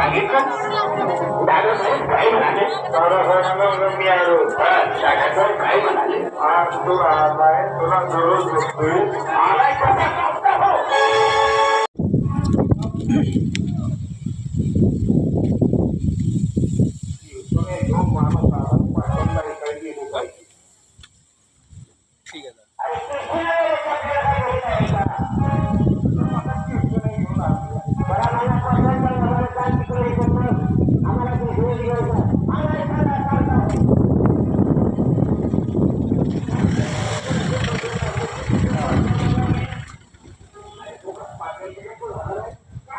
सांगितलं दादासाहेब काय म्हणाले? दादासाहेब काय म्हणाले? तू आलाय तुला जरूर दिसतोय आलाय कसा सांगता हो?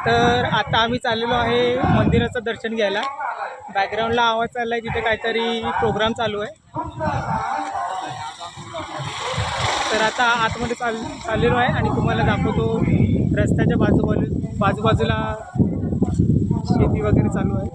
तर आता आम्ही चाललेलो आहे मंदिराचं दर्शन घ्यायला. बॅकग्राऊंडला आवाज चाललाय, तिथे काहीतरी प्रोग्राम चालू आहे. तर आता आतमध्ये चाललेलो आहे आणि तुम्हाला दाखवतो. रस्त्याच्या बाजूबाजूला शेती वगैरे चालू आहे.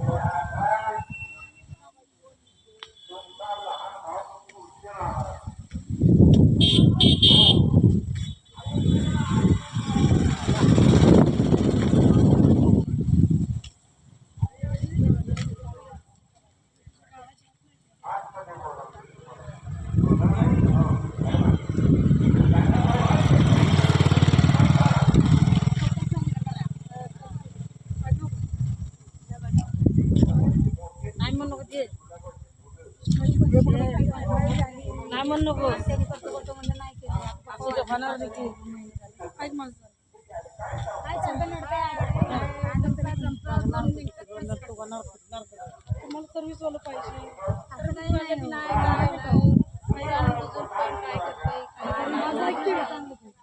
सर्विस वाला पाहिजे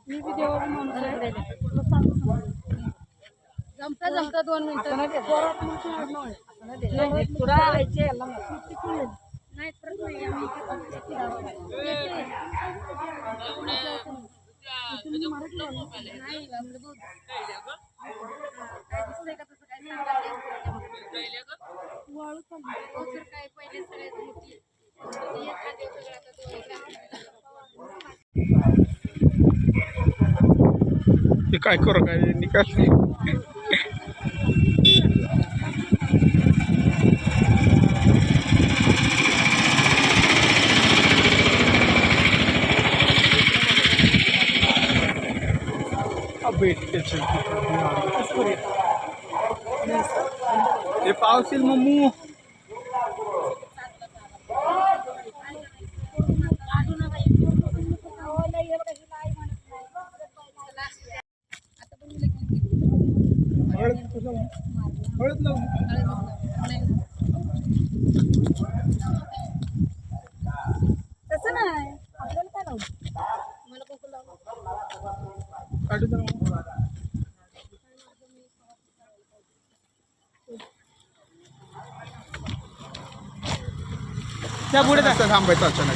मी बी देवाचा माणूस आहे. जमता जमता 2 मिनिटं नाही काय करू काय निकाल. हे पावशील मम्मू. तसं नाही आपल्याला काय लावलं मला कुकू लावलं त्या पुढे जास्त थांबायचं अचानक.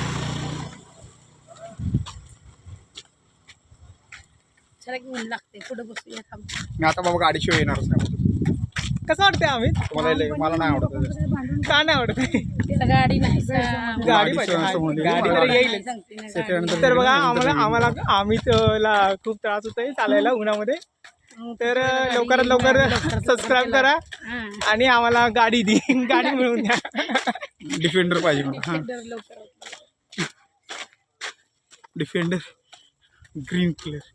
चला घेऊन लागते पुढे बसूया थांब. मी आता बाबा गाडीशिवाय येणारच नाही. कसं वाटतंय आम्ही मला नाही आवडत. का नाही आवडत? तिला गाडी नाही गाडी पाहिजे. गाडी तर येईल. तर बघा आम्ही त्याला खूप त्रास होतोय चालायला उन्हामध्ये. तर लवकरात लवकर सबस्क्राईब करा आणि आम्हाला गाडी मिळवून द्या. डिफेंडर पाहिजे मला. Defender green colour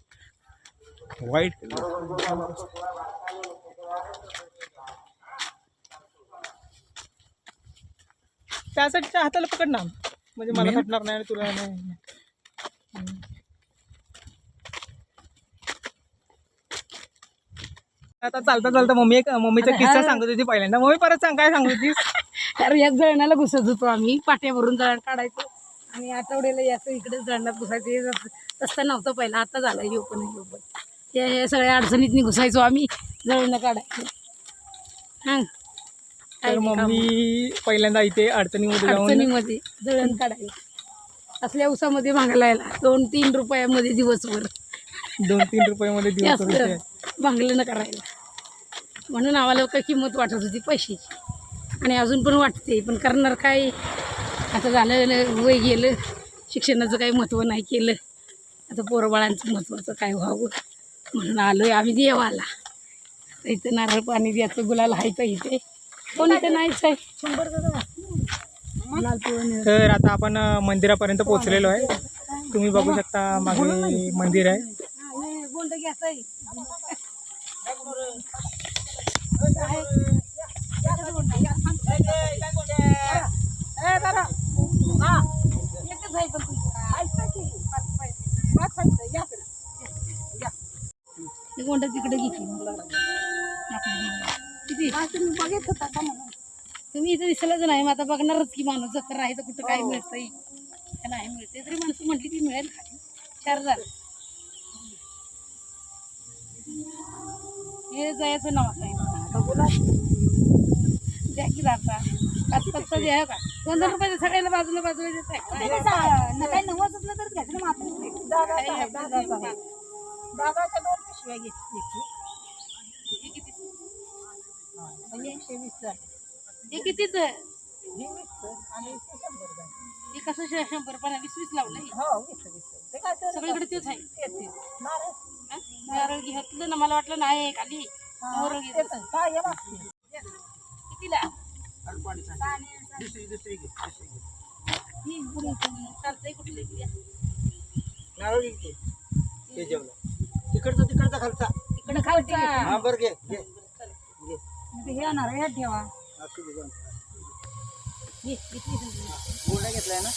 white colour. त्यासाठीच्या हाताला पकड ना, म्हणजे मला थटणार नाही तुला नाही. आता चालता चालता मम्मीचा किस्सा सांगत होती पहिल्यांदा. मम्मी परत सांग, काय सांगत होतीस? तर या जळणाला घुसत होतो आम्ही. पाट्यावरून जळण काढायचो आणि आठवड्याला याचं इकडे जळणात घुसायचं. तसं नव्हतं पहिला, आता झालं हे पण हे सगळ्या अडचणीत घुसायचो आम्ही जळणं काढायचो. हां तर मम्मी पहिल्यांदा इथे अडचणीमध्ये जळण काढायला असल्या उसामध्ये भांगला यायला 2-3 रुपयामध्ये दिवसभर. 2-3 रुपयामध्ये दिवस भांगलं करायला. म्हणून आम्हाला काय किंमत वाटत होती पैशाची आणि अजून पण वाटते. पण करणार काय, आता झालं वय गेलं, शिक्षणाचं काही महत्त्व नाही केलं. आता पोरबाळांचं महत्त्वाचं काय व्हावं म्हणून आलो आहे आम्ही देवाला. इथं नारळ पाणी द्यायचं, गुलाल हायचं इथे. कोणी तर नाहीच आहे. तर आता आपण मंदिरापर्यंत पोहोचलेलो आहे. तुम्ही बघू शकता मागे मंदिर आहे. बोंड घ्यायचं आहे. गोंडा तिकडे घेतली किती बघत होता का म्हणून तुम्ही इथं दिसलंच नाही. मग आता बघणारच की माणूस जर राहायचं कुठं काय मिळतंय का नाही मिळते तरी माणसं म्हटली की मिळेल 4000 हे जायचं नाव द्या की जाता फक्त जे आहे का 200 रुपये सगळ्याला बाजूला बाजूला देत आहे काही नवस असलं तर घ्यायचं ना मात्र दादाच्या 2 पिशव्या घेतली हे कितीच आहे हे कसं 100 पण 20 लावलंय सगळीकडे तेच आहे नारळ घेतलं ना मला वाटलं नाही खाली कितीला चालतंय कुठले तिकडचा खालचा इकडे खालचा बरं घे हे नारळ ठेवा घेतलाय ना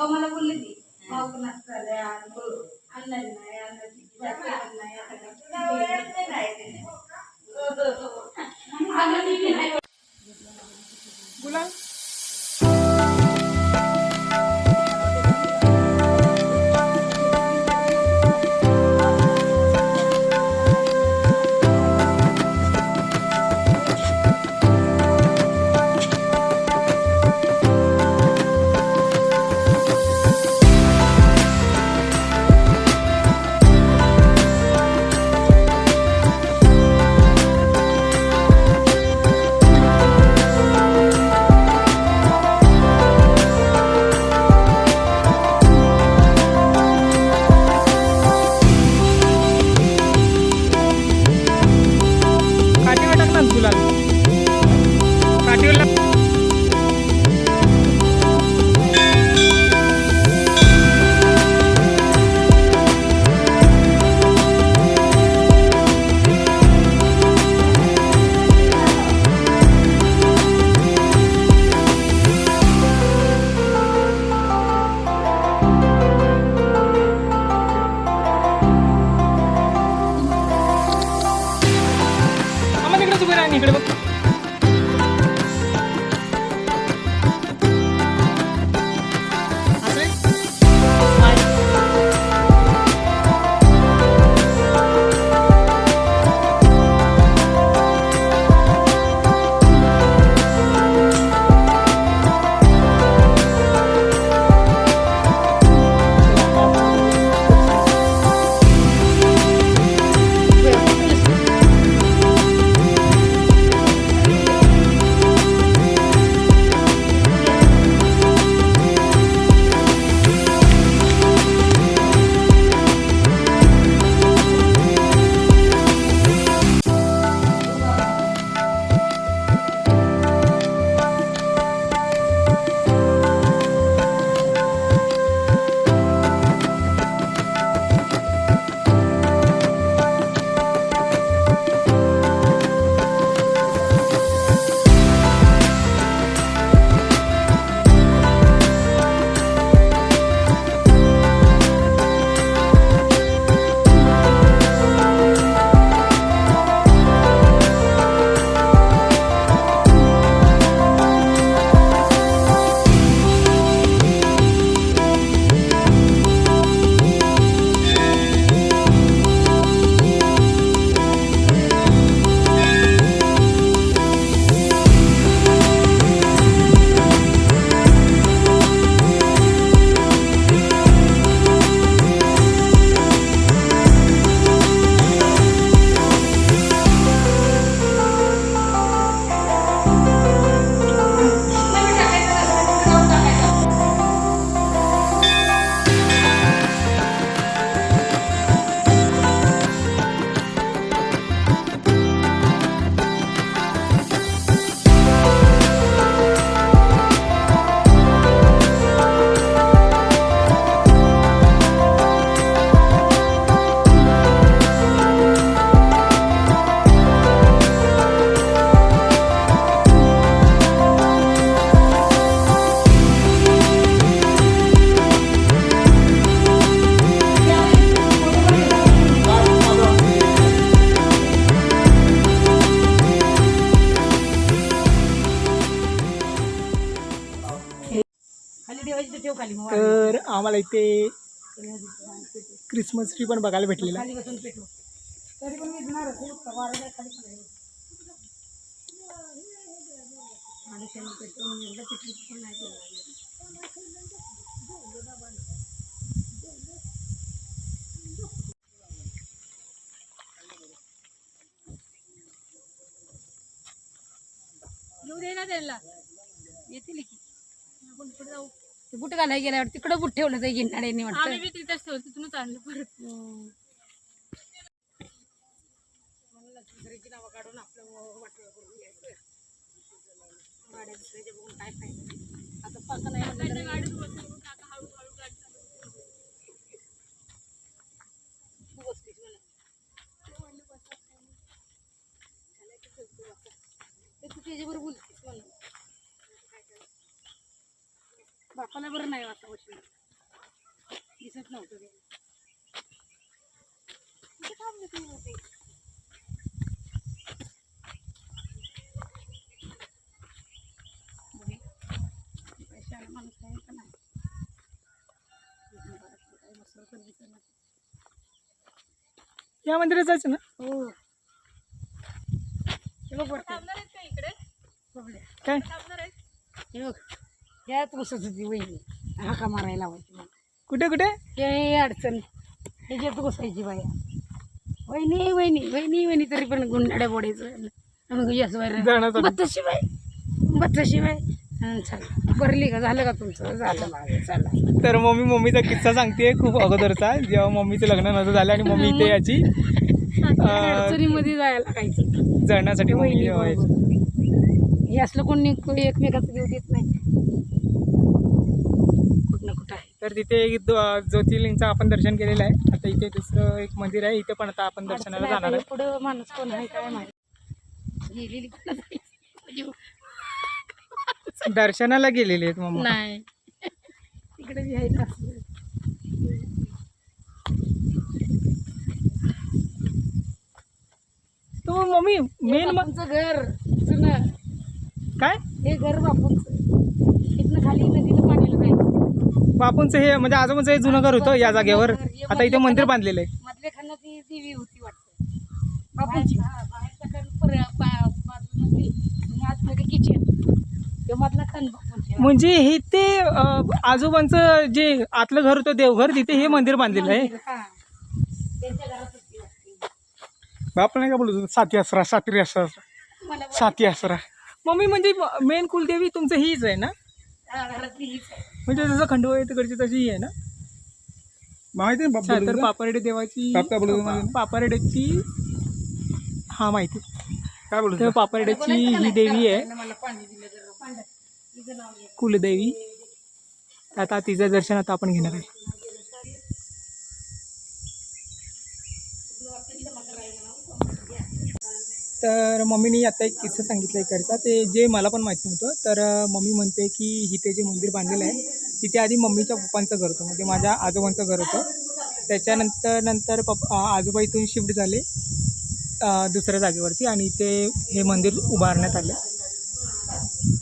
मला बोलले ती बोला देवाची तर ठेव खाली मग तर आम्हाला इथे क्रिसमस ट्री पण बघायला भेटलेला. खाली बसून पेटव. तरी पण मी घेणार वारा खाली पडायला. माझ्या पेटवून एकदा पिटली पण नाही केलं. येऊ दे ना त्यांना, येतील की आपण पुढे जाऊ. ते बुट घालायला गेल्यावर तिकडं बुट ठेवलं जाईल गिरणाऱ्यांनी वाटतं. आम्ही बी तिथंच ठेवतो, तिथूनच आणलं परत. दुसऱ्याची नावं काढून आपलं वाटलं करून घ्यायचं. गाड्या दुसऱ्याच्या बघून काय फायदा. आता पाका नाही म्हणलं गाडीत बसून काका हळूहळू गाडी चालवते. तू बसलीस म्हणा तू त्याच्याबरोबर बोलतीस म्हणून. बापाला बरं नाही वाटतं बसून, दिसत नव्हतं ते. पैशाला माणूस आहे का नाही. या मंदिरात जायचं ना. हो हे बघ इकडे काय हे बघ यात बसत होती वहिनी, हाका मारायला लावायची मला. कुठे कुठे हे अडचण ह्याच्यात घुसायची बाया. वहिनी वहिनी वहिनी वहिनी तरी पण गुंडाड्या बोडायचं. मग यस जाण्यासाठी. बत्तशी बाई बत्तशी बाई. चला भरली का, झालं का तुमचं? झालं माझं, चला. तर मम्मीचा किस्सा सांगते खूप अगोदरचा, जेव्हा मम्मीचं लग्न नव्हतं झालं आणि मम्मी इथे याची अडचणीमध्ये जायला लागायचं जळण्यासाठी वहिनी मम्मी व्हायची. बरोबर. हे असलं कोणी एकमेकाचं घेऊ देत नाही कुठं ना कुठं आहे. तर तिथे एक ज्योतिर्लिंगचं आपण दर्शन केलेलं आहे. आता इथे दुसरं एक मंदिर आहे, इथे पण आता आपण दर्शनाला जाणार आहे. पुढं माणूस कोण आहे काय माहिती. गेलेली कोण दर्शनाला गेलेले आहेत मम्मा. नाही तिकडे बी आहे असं. तो मम्मी मेन बापूंचं घर जुनं, काय हे घर बापूंचं. इथनं खाली नदीला पाण्याला जायचं. बापूंचं हे म्हणजे आजोबांचं हे जुनं घर होतं या जागेवर. आता इथे मंदिर बांधलेलं आहे. मधल्या खाना ती देवी होती वाटतं बापूंची. आतमध्ये किचन, ते मधला खान बापूंची. म्हणजे हे ते आजोबांचं जे आतलं घर होतं देवघर, तिथे हे मंदिर बांधलेलं आहे. हा त्यांच्या घरात होती वाटतं. बाप नाही का बोलतो साती आसरा साती आसरा मला साती आसरा. मम्मी म्हणजे मेन कुलदेवी तुमचं हीच आहे ना. घरातली हीच आहे. म्हणजे जसं खंडोबा आहे तिकडची तशी ही आहे ना. माहिती आहे अच्छा, तर पापरेडे देवाची पापरेडेची हा माहिती. काय बोलतो तर पापरेडेची ही देवी आहे मला पाणी दिलं जर पांढरं. तिचं नाव घे. कुलदेवी. आता तिचं दर्शन आता आपण घेणार आहे. तर मम्मीने आता एक किस्सा सांगितला इकडचा, ते जे मला पण माहीत नव्हतं. तर मम्मी म्हणते की इथे जे मंदिर बांधलेलं आहे तिथे आधी मम्मीच्या पप्पांचं घर होतं, म्हणजे माझ्या आजोबांचं घर होतं. त्याच्यानंतर आजोबा इथून शिफ्ट झाले दुसऱ्या जागेवरती आणि इथे हे मंदिर उभारण्यात आलं.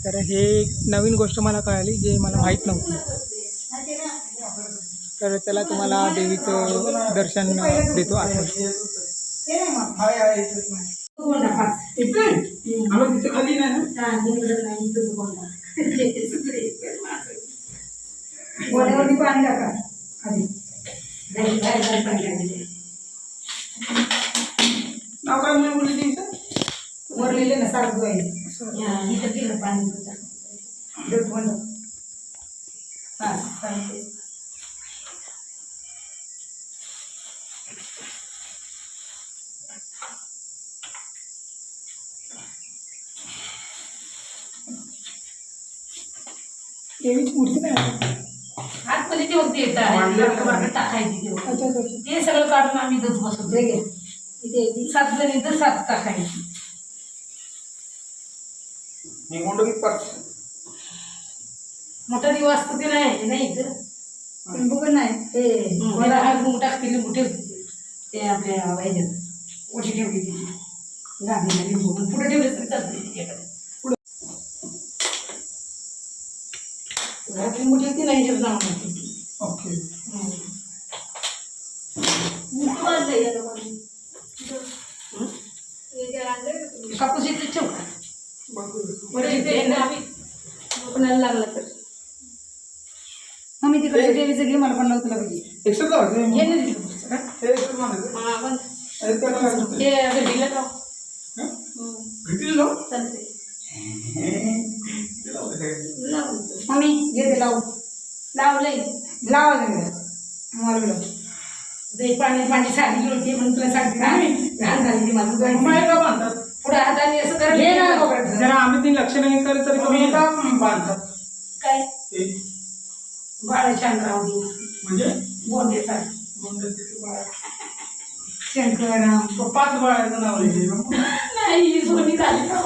तर हे नवीन गोष्ट मला कळाली जे मला माहीत नव्हती. तर चला तुम्हाला देवीचं दर्शन देतो आतमध्ये. तिथे खाली नाही ना. पाणी टाका खाली. नाव काय म्हणून बोलली इथं? वरलेले ना सारखं आहे. इथं गेलं पाणी देवीची मूर्ती नाही. आतमध्ये ते होते टाकायची ते सगळं काढून आम्ही दूध बसवतो. इथे 7 जणी तर 7 टाकायची. मोठा दिवस असतो ते नाही बघ नाही ते मला हा लिंबू टाकते. लिंबू ठेवते ते आपल्या ह्याच्यात ओठी ठेवली ती गाडीला लिंबू पुढे ठेवले तरी चालते तिच्याकडे. घरातली मोठी होती नाही जाणार ओके. कापूस इथे ठेव कोणाला लागला तर आम्ही तिकडे देवीचं घे मला पण लावतो पाहिजे एक्स्ट्रा लावायचं हे नाही दिलं पुस्तक, हा? हे एक्स्ट्रा मानायचं. हा, बंद. हे त्याला लावायचं. हे घडीला लाव. हं? घडीला लाव. चालतंय. ते लावायचं काय? लाव. मम्मी घे ते लावू लावलंय लावा मला लाव ते पाणी साडी होती म्हणून तुला सांगते ना मी घाण झाली ती माझं माय का बांधतात? पुढे हाताने असं कर घे ना कोपऱ्यात. जरा आम्ही तीन लक्ष नाही करत तरी तुम्ही का बांधतात काय ते बाळ छान राहू दे म्हणजे बोंडे साडी गोंड्याचे बाळ. शंकरराम तो 5 बाळाचं नाव लिहिले. नाही सोनी झाली का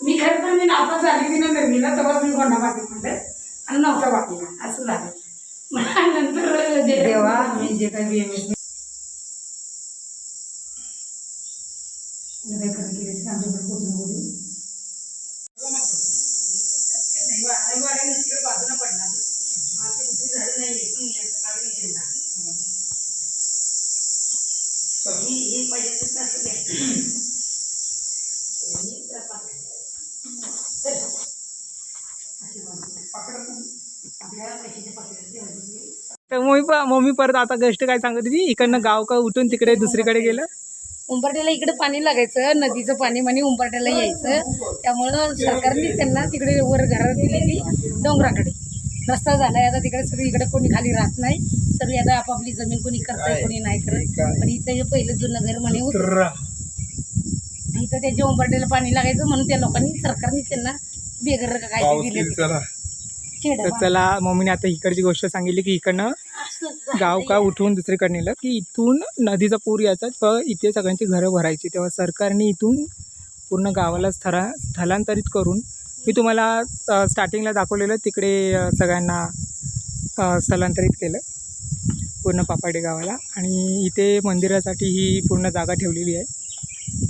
मी खरं तर मी नापास झाली ती ना नर्मीला तेव्हा मी गोंडा बाकी म्हणते आणि नव्हता बाकीला असं झालं नंतर देवा मी जे काही BMS बाजूला पडणार झाडं नाही हे पाहिजे असं घ्या तर मम्मी परत आता गोष्ट काय सांगत होती इकडनं गाव का उठून तिकडे दुसरीकडे गेलं. उंबरट्याला इकडे पाणी लागायचं नदीचं पाणी म्हणे उंबरट्याला यायचं त्यामुळं सरकारने त्यांना तिकडे वर घरात दिलेली डोंगराकडे रस्ता झालाय आता तिकडे सगळी इकडे कोणी खाली राहत नाही सगळी आता आपापली जमीन कोणी करतंय कोणी नाही करत पण इथं हे पहिलं जुनं घर म्हणे होतं इथं त्यांच्या उंबरट्याला पाणी लागायचं म्हणून त्या लोकांनी सरकारने त्यांना बेघर काय दिले तर चला मम्मीने आता इकडची गोष्ट सांगितली की इकडनं गाव का उठून दुसरीकडे नेलं की इथून नदीचा पूर यायचा तर इथे सगळ्यांची घरं भरायची तेव्हा सरकारने इथून पूर्ण गावाला स्थलांतरित करून मी तुम्हाला स्टार्टिंगला दाखवलेलं तिकडे सगळ्यांना स्थलांतरित केलं पूर्ण पापाडे गावाला आणि इथे मंदिरासाठी ही पूर्ण जागा ठेवलेली आहे.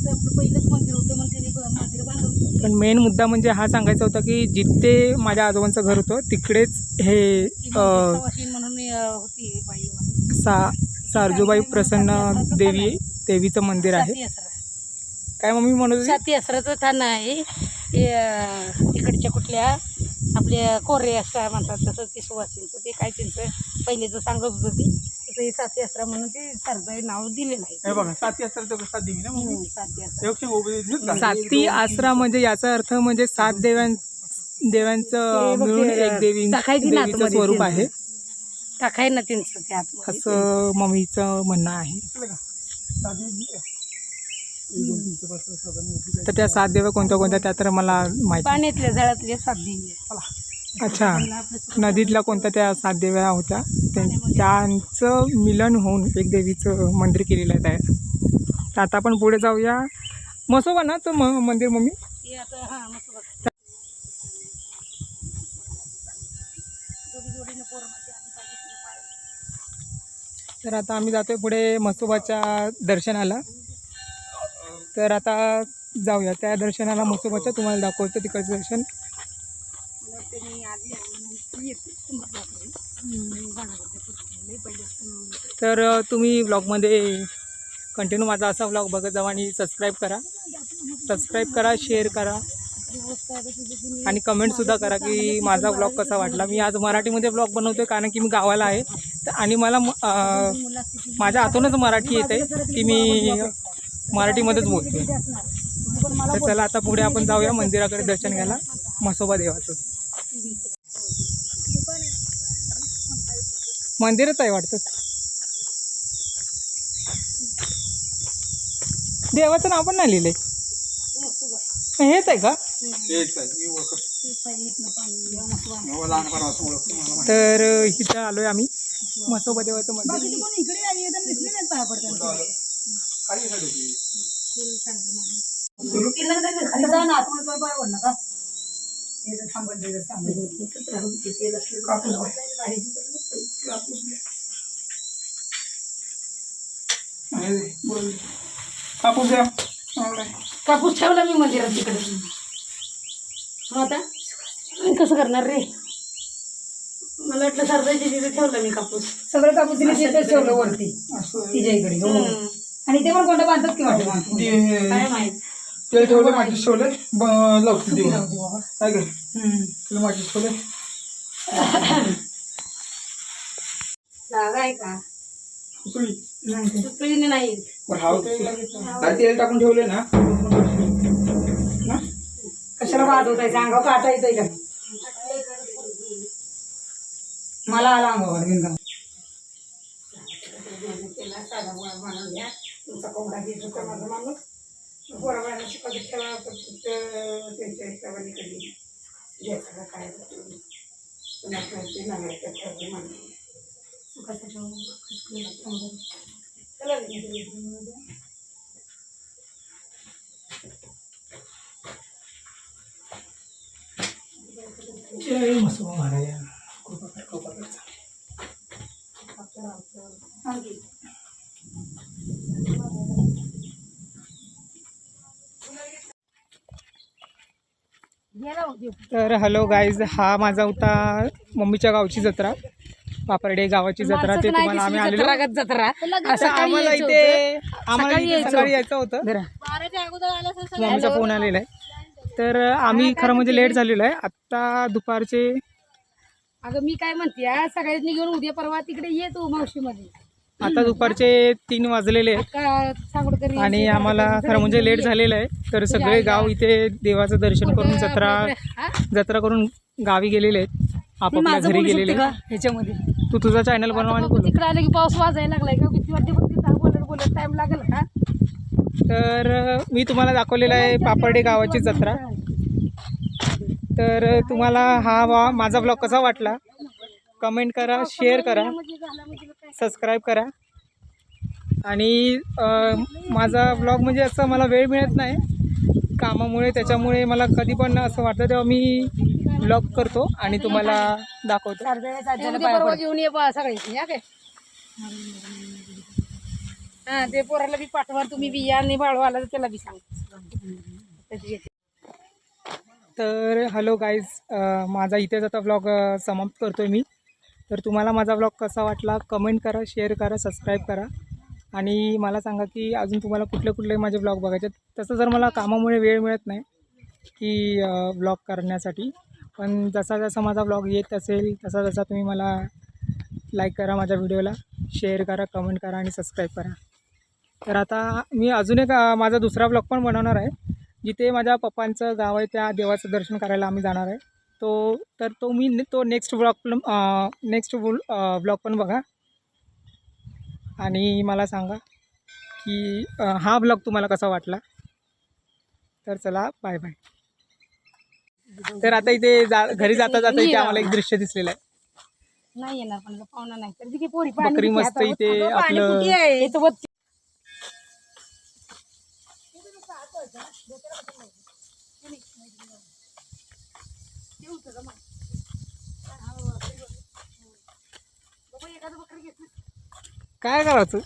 आपलं पहिलंच मंदिर होतं मग त्यांनी मंदिर बांधलं पण मेन मुद्दा म्हणजे हा सांगायचा होता की जिथे माझ्या आजोबांचं घर होतं तिकडेच हे म्हणून होती बाई सारजूबाई प्रसन्न देवीचं मंदिर आहे. काय मम्मी म्हणत होती? साती असराचं ठाण आहे ते तिकडच्या कुठल्या आपल्या कोरे असं म्हणतात तसं ते सुवासींचं ते काय त्यांचं पहिलेचं सांगत होतं ते तिथं साती असरा म्हणून ते सरदार नाव दिलेलं आहे. हे बघा 7 असेल तर कसा देवी ना मग साती असरा साती आसरा म्हणजे याचा अर्थ म्हणजे 7 देवांचं मिळून एक देवीचं स्वरूप आहे टाकाय ना त्यांचं ते आत असं मम्मीचं म्हणणं आहे. तर त्या 7 देवा कोणत्या त्या तर मला माहिती. पाण्यातल्या जळातल्या 7 देवी. अच्छा नदीतल्या कोणत्या त्या 7 देव्या होत्या त्यांचं मिलन होऊन एक देवीचं मंदिर केलेलं आहे तयार. तर आता आपण पुढे जाऊया मसोबानाचं मंदिर मम्मी. तर आता आम्ही जातोय पुढे मसोबाच्या दर्शनाला. तर आता जाऊया त्या दर्शनाला मसोबाच्या तुम्हाला दाखवतो तिकडचं दर्शन. तर तुम्ही ब्लॉगमध्ये कंटिन्यू माझा असा ब्लॉग बघत जावा आणि सबस्क्राईब करा शेअर करा आणि कमेंटसुद्धा करा की माझा ब्लॉग कसा वाटला. मी आज मराठीमध्ये ब्लॉग बनवतो आहे कारण की मी गावाला आहे आणि मला माझ्या हातूनच मराठी येत आहे की मी मराठीमध्येच बोलतो. तर चला आता पुढे आपण जाऊया मंदिराकडे दर्शन घ्यायला मसोबा देवाचं. मंदिरच आहे वाटतं. देवाचं नाव पण नाही लिहिलंय. हेच आहे का? तर इथं आलोय आम्ही मसोबा देवाचं मंदिर. कापूस द्या. कापूस ठेवला मी मंदिरात तिकडे. आता कसं करणार रे मला वाटलं सरदाची तिथे ठेवलं मी कापूस. सगळं कापूस तिने तिथेच ठेवलं वरती असं तिच्या इकडे. हो. आणि ते पण कोणतं बांधतात की वाटतं काय माहित. तेल ठेवले मातीत ठेवले लावते देऊ बाबा. काय काय तुला मातीत ठेवले जागा आहे का? सुकळी सुकळीने नाही. बरं हाव तेल टाकून ठेवले ना कशाला वाजवत आहे अंगावर काटा येतोय का? मला आला अंगावर बिनकाम. तुमचा कोंबडा घेत होता माझा माणूस. पोराबाळांना शिकवत ठेवा त्यांच्या हिशोबाने कधी घ्यायचं का काय पुन्हा ते नव्याच्या ठेवले म्हणून सुखाचं जय मसोबा महाराज कृपा कर कृपा कर. तर हॅलो गाईज, हा माझा होता मम्मीच्या गावची जत्रा, पापर्डे गावाची जत्रा. ते तुम्हाला आम्ही आलेलो. जत्रा आता आम्हाला इथे सकाळी यायचं होतं. मम्मीचा फोन आलेला आहे. तर आम्ही खरं म्हणजे लेट झालेलो आहे. आत्ता दुपारचे अगं मी काय म्हणते सगळ्यांनी घेऊन उद्या परवा तिकडे ये तू मावशीमध्ये. आता दुपारचे 3 वाजलेले आहेत आणि आम्हाला खरं म्हणजे लेट झालेलं आहे. तर सगळे गाव इथे देवाचं दर्शन करून जत्रा करून गावी गेलेले आहेत, आपापल्या घरी गेलेले. ह्याच्यामध्ये तू तुझा चॅनल बनव आणि बोल. तिकडे आले की पाऊस वाजायला लागलाय का? भीती वाटते बोलत टाइम लागेल का? तर मी तुम्हाला दाखवलेला आहे पापर्डे गावाची जत्रा. तर तुम्हाला हा माझा ब्लॉग कसा वाटला कमेंट करा, शेअर करा, सबस्क्राईब करा. आणि माझा ब्लॉग म्हणजे असं मला वेळ मिळत नाही कामामुळे, त्याच्यामुळे मला कधी पण असं वाटतं तेव्हा मी ब्लॉग करतो आणि तुम्हाला दाखवतो. परवा घेऊन ये बा सगळी. हा ते पोराला बी पाठवा तुम्ही बिया आणि बाळू आला तर त्याला बी सांग. तर हॅलो गाईज, माझा इथेच आता ब्लॉग समाप्त करतो आहे मी. तर तुम्हाला माझा ब्लॉग कसा वाटला कमेंट करा, शेअर करा, सबस्क्राईब करा आणि मला सांगा की अजून तुम्हाला कुठले माझे ब्लॉग बघायचे. तसं जर मला कामामुळे वेळ मिळत नाही की ब्लॉग करण्यासाठी, पण जसा जसा माझा ब्लॉग येत असेल तसा तसा तुम्ही मला लाईक करा, माझ्या व्हिडिओला शेअर करा, कमेंट करा आणि सबस्क्राईब करा. तर आता मी अजून एक माझा दुसरा ब्लॉग पण बनवणार आहे, जिथे माझ्या पप्पांचं गाव आहे, त्या देवाचं दर्शन करायला आम्ही जाणार आहे. तो नेक्स्ट ब्लॉग पण बघा आणि मला सांगा की हा ब्लॉग तुम्हाला कसा वाटला. तर चला बाय बाय. तर आता इथे घरी जाता जाता इथे आम्हाला एक दृश्य दिसलेलं आहे. नाही येणार पण पाहुणा नाही तर पोरी बकरी मस्त इथे आपलं काय करायचं.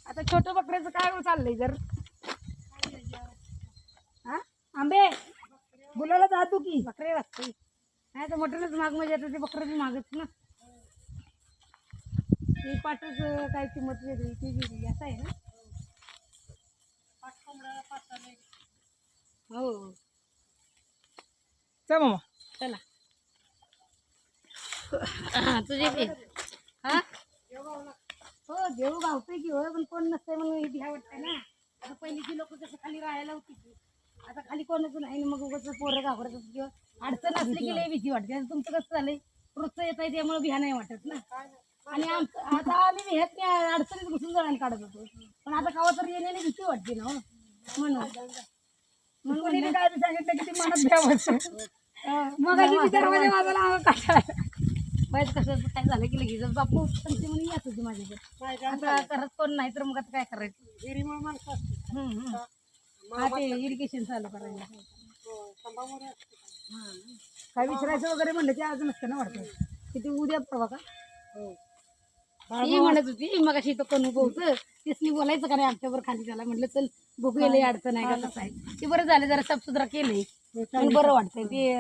आता छोटं बकऱ्याचं काय चाललंय जर आंबे बोलायला जातो की बकरे वाजते नाही तर मटनच माग म्हणजे आता ते बकरं मागच ना. ते पाठच काय किंमत वेगळी ती वेगळी असं आहे ना. हो चल मामा चला तुझे बी हा हो देऊ गावतोय की हो पण कोण नसतंय म्हणून भ्या वाटतंय ना. आता पहिलीची लोक कसं खाली राहायला होती की आता खाली कोणच नाही मग उगाच पोरं घाबरतात किंवा अडचण असली की लई भीती वाटते. तुमचं कसं झालंय रोजचं येत आहे त्यामुळे भ्या नाही वाटत ना. आणि आमचं आता आम्ही ह्यात अडचणीत घुसून जळण काढत होतो पण आता गावात तर येण्याने भीती वाटते ना म्हणून काय सांगितलं की ती मनात भ्या मग दरवाजा वाजायला काढायला माहित कसं काय झालं की लगेच बापू सांगते म्हणून येत होती माझ्याकडे. आता करत कोण नाही तर मग आता काय करायचं विहिरीमुळे माणसं असते. हा ते इरिगेशन चालू करायला काय विचारायचं वगैरे म्हणलं की आज नसतं ना वाटतं किती उद्या परवा का. ती म्हणत होती मग अशी तो कोण उभं होतं तेच बोलायचं का नाही आमच्यावर खाली त्याला म्हटलं चल बघूया लई अडचण आहे का कसं आहे ते बरं झालं जरा साफसुथरा केलंय पण बरं वाटतंय ते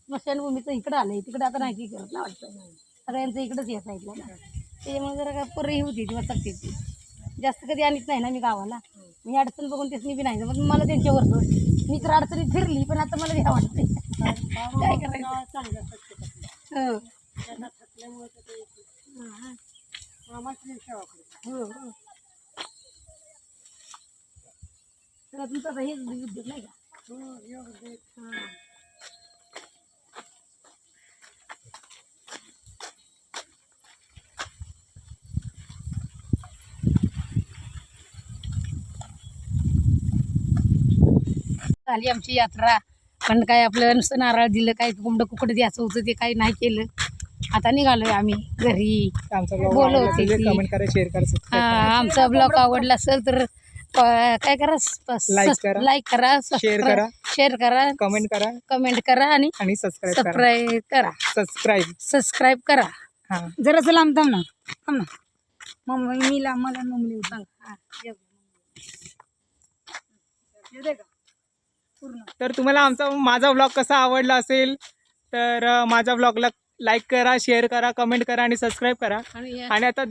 स्मशानभूमीचं इकडं आलंय तिकडं आता नाही करत ना वाटतं सगळ्यांचं इकडंच या साईडला ना त्याच्यामुळे जरा काय परही होती ती वचकते ती जास्त कधी आणत नाही ना मी गावाला मी अडचण बघून तेच मी बी नाही मग मला त्यांच्यावर मी तर अडचणीत फिरली पण आता मला भ्या वाटते काय करायचं हो तर तुमचं हेच उद्योग नाही का झाली आमची यात्रा पण काय आपलं नुसतं नारळ दिलं काय कोंबडं कुकडं द्यायचं होतं ते काही नाही केलं आता निघालोय आम्ही घरी आमचा ब्लॉग बोलवते आवडला असेल ती. कमेंट करा शेअर करा subscribe करा. आमचा ब्लॉग आवडला असेल तर काय करा Like करा. लाईक करा Share करा. शेअर करा कमेंट करा आणि आणि सबस्क्राईब करा सबस्क्राईब करा हा जरासं लांब थांब ना मम्मी मी लांब मला मम्मी सांग तर तुम्हाला माझा व्लॉग कसा आवडला असेल तर माझ्या व्लॉगला लाईक करा शेअर करा कमेंट करा आणि सबस्क्राईब करा आणि आता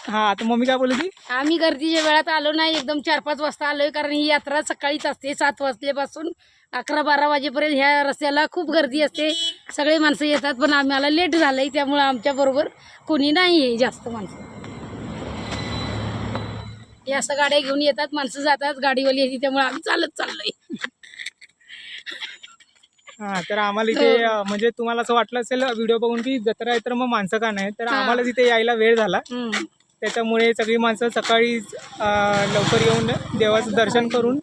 आता मम्मी काय बोलली आम्ही गर्दीच्या वेळात आलो नाही एकदम 4-5 वाजता आलोय कारण ही यात्रा सकाळीच असते 7 वाजल्यापासून 11-12 वाजेपर्यंत ह्या रस्त्याला खूप गर्दी असते सगळे माणसं येतात पण आम्हाला लेट झालंय त्यामुळे आमच्या बरोबर कोणी नाही आहे जास्त माणसं या असं गाड्या घेऊन येतात माणसं जातात गाडीवाली येते त्यामुळे आम्ही चालत चाललोय हा तर आम्हाला इथे म्हणजे तुम्हाला असं वाटलं असेल व्हिडिओ बघून की जत्रा आहे तर मग माणसं का नाही तर आम्हाला तिथे यायला वेळ झाला त्याच्यामुळे सगळी माणसं सकाळी लवकर येऊन देवाचं दर्शन करून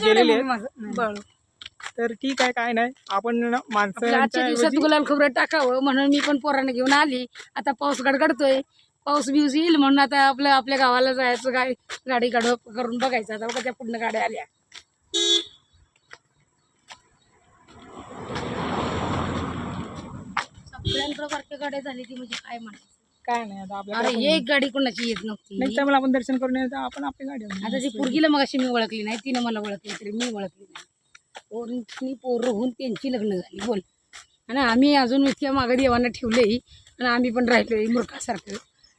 गेलेली आहेत तर ठीक आहे काय नाही आपण आजच्या दिवसात गुलाल खोबरं टाकावं म्हणून मी पण पोरांना घेऊन आली आता पाऊस गडगडतोय पाऊस बिऊस येईल म्हणून आता आपल्या गावाला जायचं गाडी करून बघायचं आता बघा त्या पूर्ण गाड्या आल्या सगळ्यांप्रकारच्या गाड्या झाली ती म्हणजे काय म्हणायचं काय नाही आता आपल्या अरे एक गाडी कोणाची येत नव्हती नेक्स्ट टाइम आपण दर्शन करून येतो आपण आपली गाडी आणू. आता ती पोरगीला मग अशी मी ओळखली नाही तिनं मला ओळखली तरी मी ओळखली नाही पोरं होऊन त्यांची लग्न झाली बोल आणि आम्ही अजून इतक्या मागे देवांना ठेवलंय आणि आम्ही पण राहिलोय मूर्खासारखं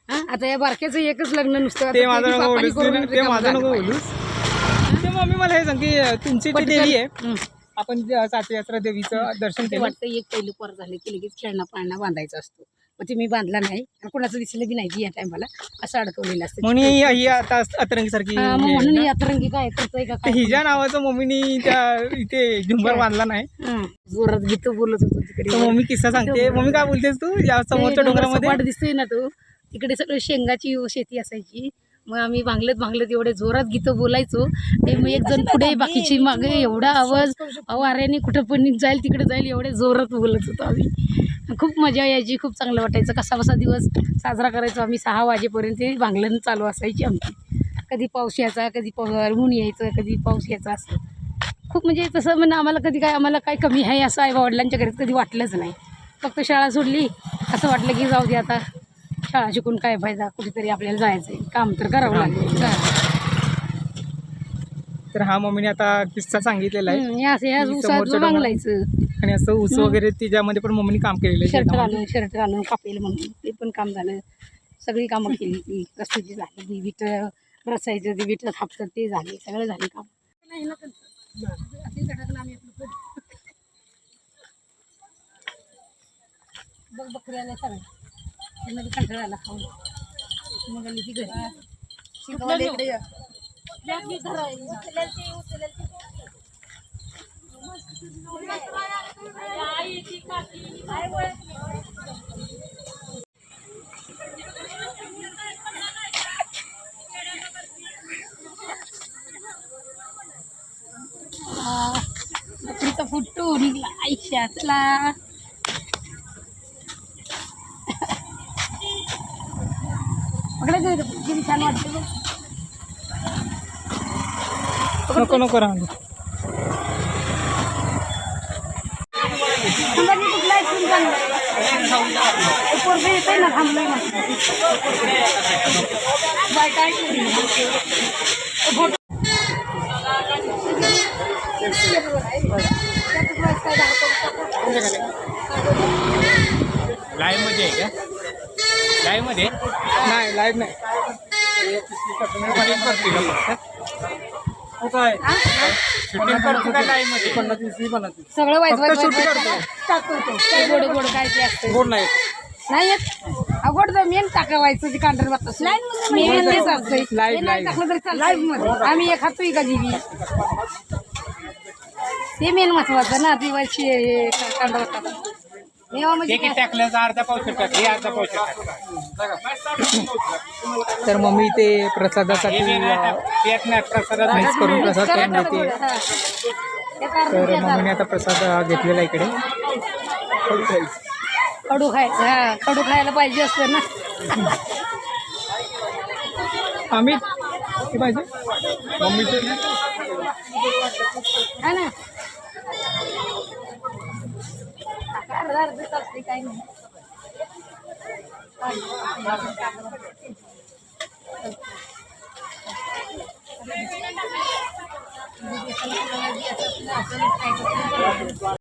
हा आता या बारक्याचं एकच लग्न नुसतं ते माझं नको बोलूस ते माझं नको बोलूस ते मम्मी मला हे सांग की तुमची ती देवी आहे आपण साती यात्रा देवीचं दर्शन ते केलं वाटतं एक पहिलं पोर झालं की लगेच खेळणं पाळणं बांधायचा असतो मग ते मी बांधला नाही आणि कोणाचं दिसलं बी नाही की या टायमाला असं अडकवलेलं असतं म्हणून ही आता अतरंगी सारखी हा, मग म्हणून ही अतरंगी काय करतोय का काय हिच्या नावाचं मम्मीनी त्या इथे झुंबर बांधला नाही हा, जोरात गीत बोलत होतो तिकडे तर मम्मी किस्सा सांगते मम्मी काय बोलतेस तू या समोरच्या डोंगरामध्ये वाट दिसतोय ना तो तिकडे सगळं शेंगाची शेती असायची मग आम्ही भांगलत एवढे जोरात गीतं बोलायचो ते मग एक जण पुढे बाकीची मागे एवढा आवाज वाऱ्याने कुठं पण जाईल तिकडे जाईल एवढे जोरात बोलत होतो आम्ही खूप मजा यायची खूप चांगलं वाटायचं कसा दिवस साजरा करायचो आम्ही 6 वाजेपर्यंत भांगलन चालू असायची आमची कधी पाऊस यायचा कधी ऊन यायचं कधी पाऊस यायचा असं खूप म्हणजे तसं म्हणजे आम्हाला काय कमी आहे असं आई वडिलांच्या घरात कधी वाटलंच नाही फक्त शाळा सोडली असं वाटलं की जाऊ दे आता शाळा शिकून काय फायदा कुठेतरी आपल्याला जायचंय काम तर करावं लागेल तर हा मम्मीने आता किस्सा सांगितलेला आहे ऊसाचं बांगलायचं आणि असं ऊस वगैरे तिच्यामध्ये पण मम्मीने काम केलेलं आहे शेतामध्ये. शर्ट घालून कापेल म्हणून ते पण काम झालं सगळी कामं केली ती रस्त्याची झाली विट रसायचं ते विटला थापतात ते झाले सगळं झाले काम बघ बकऱ्याला सगळं त्यांना कंटाळायला खाऊन मग आली ती घरी शिकवले इकडे बकरीचा फुटतो निघला आईशातला किती छान वाटतं नको राहू दे. कुठला पोरगं येतंय ना थांबलंय म्हटलं बाय काय केली? फोटो लाईव्ह मध्ये आहे का? लाईव्ह मध्ये नाही, लाईव्ह नाही. शूटिंग करते का फक्त? शूटिंग करतो का लाईव्ह मध्ये? सगळं वाईट फक्त shoot करतो. गोड गोड काय ते असते गोड नाही. नाही येत अगोदर तर मेन टाकावायचं ते कांढर बात मेन तेच असतंय Live, हे नाही live. टाकलं तरी लाईव्ह मध्ये आम्ही एक खातोय का जीवी ते मेन महत्वाचं ना ती वर्षी हे कांढर बात मेवा म्हणजे एक काय? टाकल्याचा अर्धा पावशेर टाक, हे अर्धा पावशेर टाक. तर मम्मी ते प्रसादासाठी प्रसादात मिक्स करून प्रसाद करून देते. तर मम्मीने आता प्रसाद घेतलेला इकडे. कडू खायचं हा कडू खायला पाहिजे असतं ना अमित किती पाहिजे मम्मीचे? हा ना अर्धा चालते काही नाही